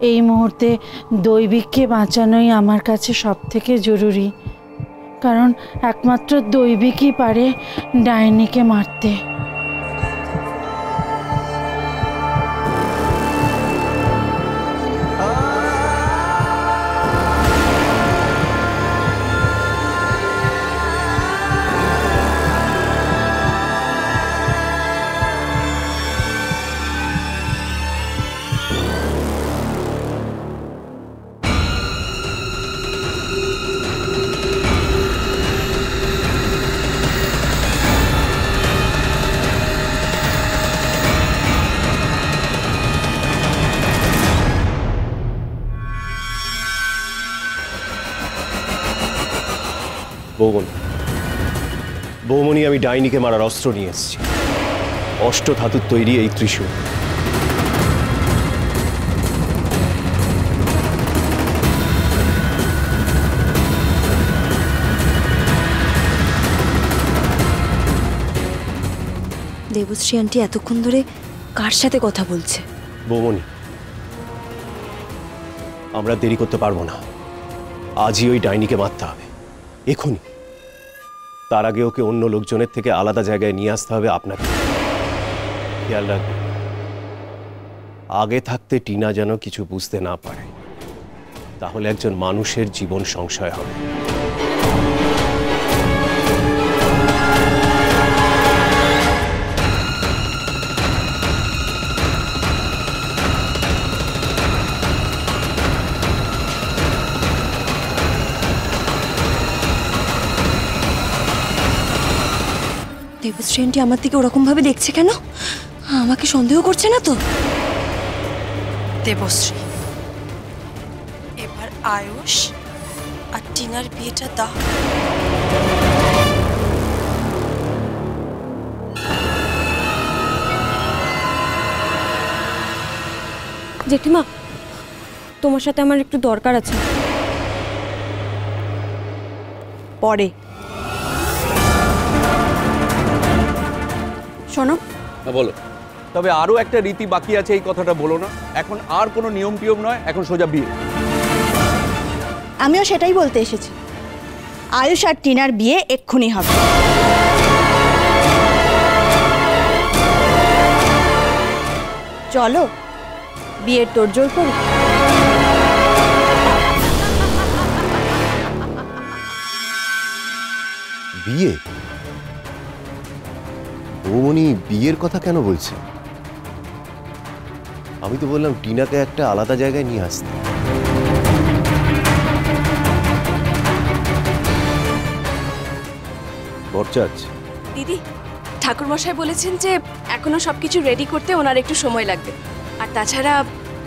এই মুহূর্তে দৈবিককে বাঁচানোই আমার কাছে সবথেকে জরুরি, কারণ একমাত্র দৈবিকই পারে ডাইনিকে মারতে। বৌমনি, আমি ডাইনিকে মারার অস্ত্র নিয়ে এসেছি। অষ্টধাতুর তৈরি এই ত্রিশূল। দেবশ্রী আন্টি এতক্ষণ ধরে কার সাথে কথা বলছে? বৌমনি, আমরা দেরি করতে পারবো না। আজই ওই ডাইনিকে মারতে হবে, এখনই। তার আগে ওকে অন্য লোকজনের থেকে আলাদা জায়গায় নিয়ে আসতে হবে আপনাকে। খেয়াল রাখবেন, আগে থাকতে টিনা যেন কিছু বুঝতে না পারে, তাহলে একজন মানুষের জীবন সংশয় হবে। দেবশ্রী আন্টি আমার দিকে ওরকম ভাবে দেখছে কেন? আমাকে সন্দেহ করছে না তো? দেবশ্রী, এবার আয়ুষ আর টিনার বিয়েটা দাও। জেঠিমা, তোমার সাথে আমার একটু দরকার আছে। পরে শোনো। বলো। তবে আরো একটা রীতি বাকি আছে, এই কথাটা বলো না। এখন আর কোনো নিয়ম টিয়ম নয়, এখন সোজা বিয়ে। আমিও সেটাই বলতে এসেছি। আয়ুষ আর টিনার বিয়ে এক্ষুনি হবে। চলো বিয়ের তোড়জোড় করি। বিয়ে? বৌমনি বিয়ের কথা কেন বলছে? আমি তো বললাম টিনাকে একটা আলাদা জায়গায় নিয়ে আসতে। বরচাচ, দিদি, ঠাকুরমশাই বলেছেন যে এখনো সবকিছু রেডি করতে ওনার একটু সময় লাগবে, আর তাছাড়া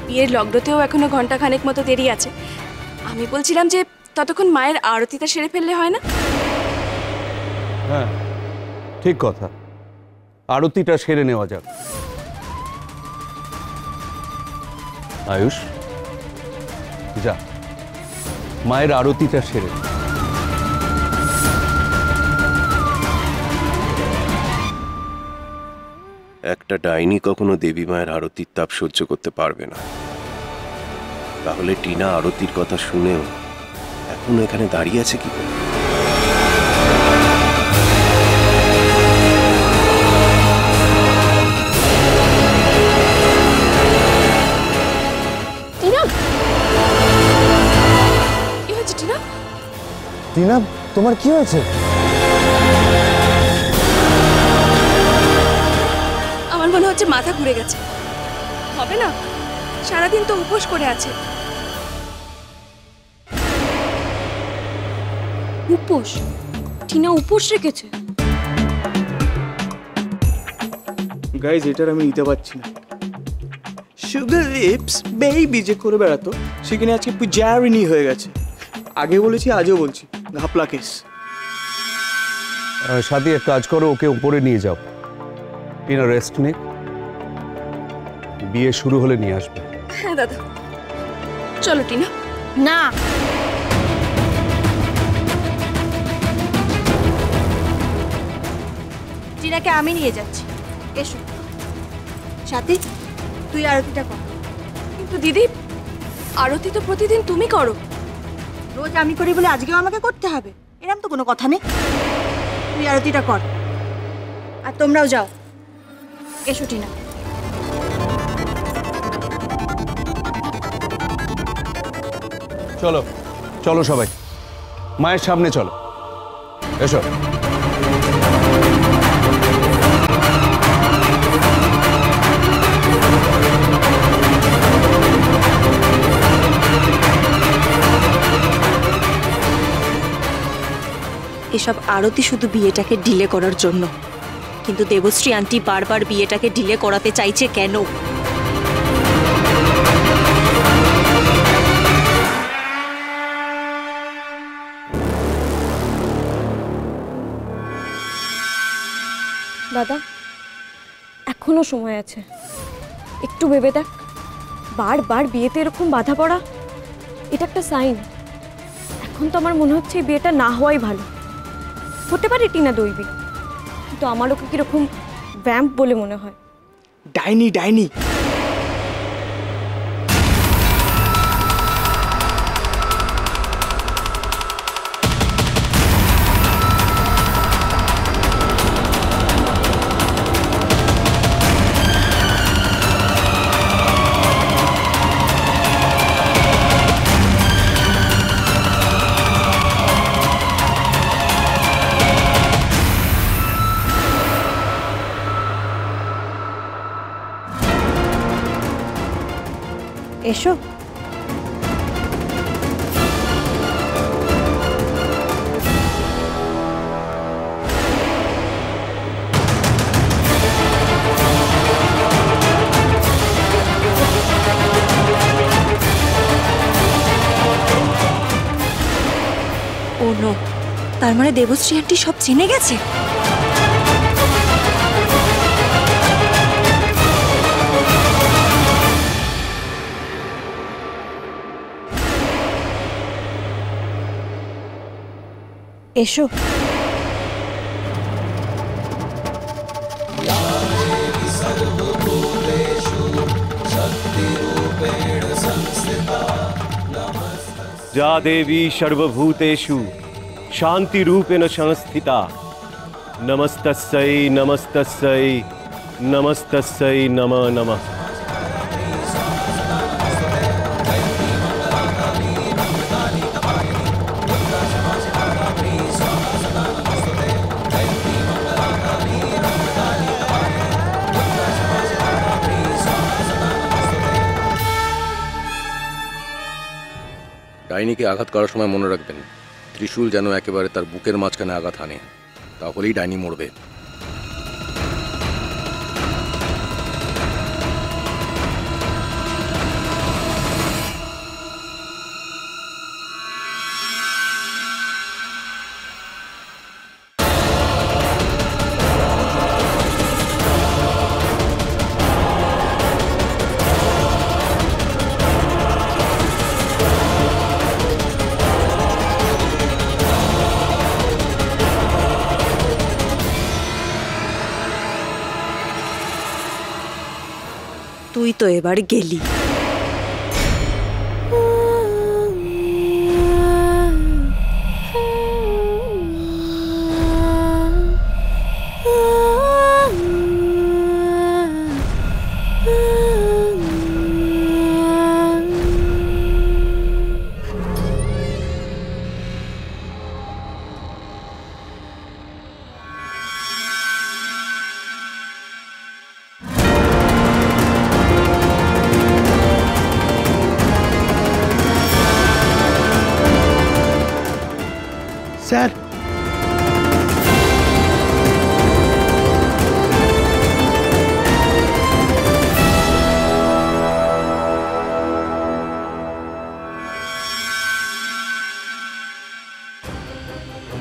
বিয়ের লগ্নতেও এখনো ঘন্টাখানেক মতো দেরি আছে। আমি বলছিলাম যে ততক্ষণ মায়ের আরতিটা সেরে ফেললে হয় না? হ্যাঁ, ঠিক কথা। আরতিটা সেরে নেওয়া যাক। আয়ুষ, যা মায়ের আরতিটা সেরে। একটা ডাইনি কখনো দেবী মায়ের আরতির তাপ সহ্য করতে পারবে না। তাহলে টিনা আরতির কথা শুনেও এখনো এখানে দাঁড়িয়ে আছে কি করে? টিনা, তোমার কি হয়েছে? আমার মনে হচ্ছে মাথা ঘুরে গেছে। হবে না, সারাদিন তো উপোস করে আছে। উপোস? টিনা উপোস রেখেছে? গাইজ, এটার আমি নিতে পারছি না। সুগার লিপস বেবি যে করে বেড়াতো, সেখানে আজকে পূজারিনী হয়ে গেছে। আগে বলেছি, আজও বলছি, ঘাপলা কেস। সাথী, এক কাজ করো, ওকে উপরে নিয়ে যাও। টিনা রেস্ট নে, বিয়ে শুরু হলে নিয়ে আসবে। হ্যাঁ দাদা, চলো টিনা। না, টিনাকে আমি নিয়ে যাচ্ছি। এসো সাথী, তুই আরতিটা কর। কিন্তু দিদি, আরতি তো প্রতিদিন তুমি করো। রোজ আমি করি বলে আজকেও আমাকে করতে হবে? এরকম তো কোনো কথা নেই। তুই আরতিটা কর, আর তোমরাও যাও। এসো টিনা। চলো চলো সবাই, মায়ের সামনে চলো, এসো। এসব আরতি শুধু বিয়েটাকে ডিলে করার জন্য, কিন্তু দেবশ্রী আন্টি বারবার বিয়েটাকে ডিলে করাতে চাইছে কেন? দাদা, এখনো সময় আছে, একটু ভেবে দেখ। বারবার বিয়েতে এরকম বাধা পড়া, এটা একটা সাইন। এখন তো আমার মনে হচ্ছে এই বিয়েটা না হওয়াই ভালো। হতে পারে টিনা দৈবিক, কিন্তু আমার ওকে কিরকম ভ্যাম্প বলে মনে হয়। ডাইনি ডাইনি। এসো। ও নো, তার মানে দেবশ্রী আন্টি সব জেনে গেছে। এসো। যা দেবী সর্বভূতেষু শান্তি রূপেণ সংস্থিতা নমস্তস্যৈ নমস্তস্যৈ নমস্তস্যৈ নমঃ নমঃ। ডাইনিকে আঘাত করার সময় মনে রাখবেন, ত্রিশূল যেন একেবারে তার বুকের মাঝখানে আঘাত হানে, তাহলেই ডাইনি মরবে। তুই তো এবার গেলি। স্যার,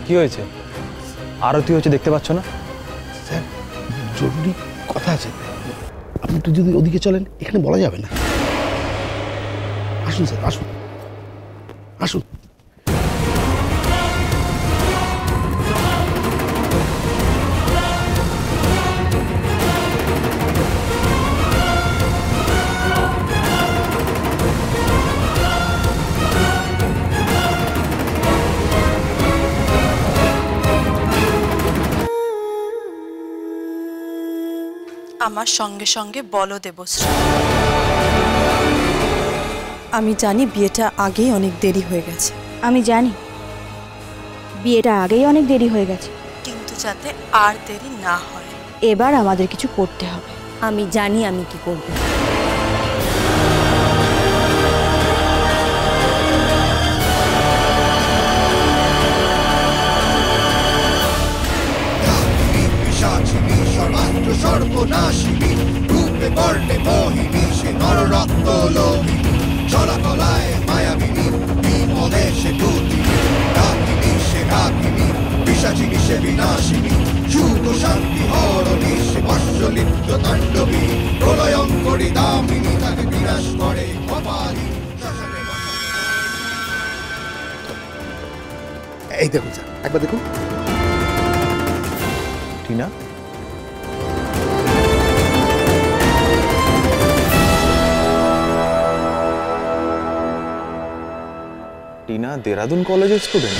কি হয়েছে? আরতি হচ্ছে, দেখতে পাচ্ছ না? স্যার, জরুরি কথা আছে। আপনি একটু যদি ওদিকে চলেন, এখানে বলা যাবে না। আসুন স্যার, আসুন আসুন। আমার সঙ্গে সঙ্গে বলো দেবশ্রী। আমি জানি বিয়েটা আগেই অনেক দেরি হয়ে গেছে, আমি জানি বিয়েটা আগেই অনেক দেরি হয়ে গেছে, কিন্তু যাতে আর দেরি না হয় এবার আমাদের কিছু করতে হবে। আমি জানি আমি কি করব। সর্বনাশিনী রূপে বর্ণে মোহিনী, সে নররক্ত লোহিনী, চলাকলায় মায়াবিনী, বিপদে সে ভূতিনী, ডাকিনী সে ডাকিনী, পিশাচিনী সে বিনাশিনী, সুখ শান্তি হরণী, সে বর্ষলিপ্ত তাণ্ডবী, প্রলয়ঙ্করী দামিনী, তাকে বিনাশ করে কপালী। এই দেখুন স্যার, একবার দেখুন। টিনা, টিনা দেরাদুন কলেজের স্টুডেন্ট?